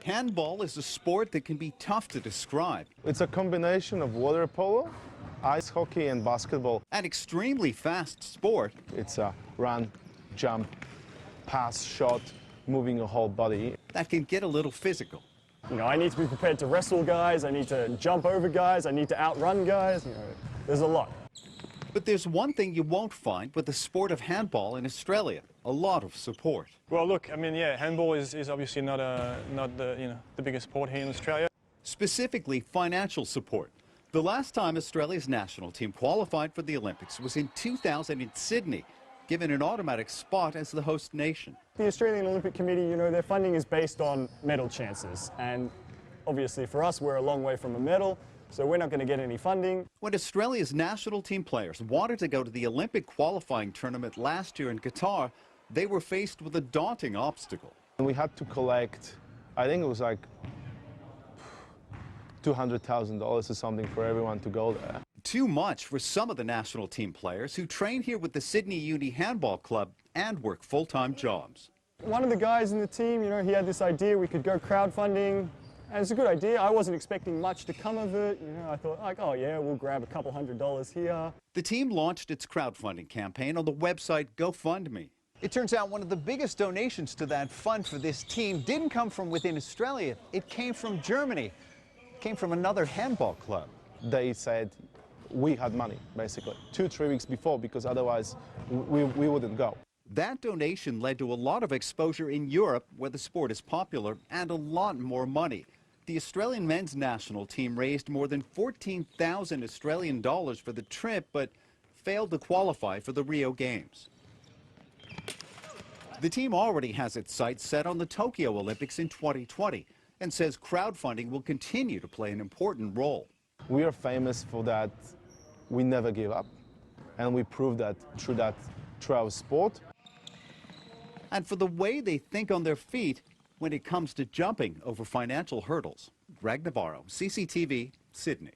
Handball is a sport that can be tough to describe. It's a combination of water polo, ice hockey and basketball. An extremely fast sport. It's a run, jump, pass, shot, moving your whole body. That can get a little physical. You know, I need to be prepared to wrestle guys, I need to jump over guys, I need to outrun guys, you know, there's a lot. But there's one thing you won't find with the sport of handball in Australia: a lot of support. Well, look, I mean, yeah, handball is obviously not the biggest sport here in Australia. Specifically, financial support. The last time Australia's national team qualified for the Olympics was in 2000 in Sydney, given an automatic spot as the host nation. The Australian Olympic Committee, you know, their funding is based on medal chances, and obviously for us, we're a long way from a medal, so we're not going to get any funding. When Australia's national team players wanted to go to the Olympic qualifying tournament last year in Qatar, they were faced with a daunting obstacle. We had to collect, I think it was like $200,000 or something for everyone to go there. Too much for some of the national team players who train here with the Sydney Uni Handball Club and work full-time jobs. One of the guys in the team, you know, he had this idea we could go crowdfunding. And it's a good idea. I wasn't expecting much to come of it. You know, I thought, like, oh yeah, we'll grab a couple $100s here. The team launched its crowdfunding campaign on the website GoFundMe. It turns out one of the biggest donations to that fund for this team didn't come from within Australia. It came from Germany. It came from another handball club. They said we had money, basically, 2-3 weeks before, because otherwise we wouldn't go. That donation led to a lot of exposure in Europe, where the sport is popular, and a lot more money. The Australian men's national team raised more than 14,000 Australian dollars for the trip, but failed to qualify for the Rio Games. The team already has its sights set on the Tokyo Olympics in 2020 and says crowdfunding will continue to play an important role. We are famous for that. We never give up, and we prove that through our sport. And for the way they think on their feet when it comes to jumping over financial hurdles. Greg Navarro, CCTV, Sydney.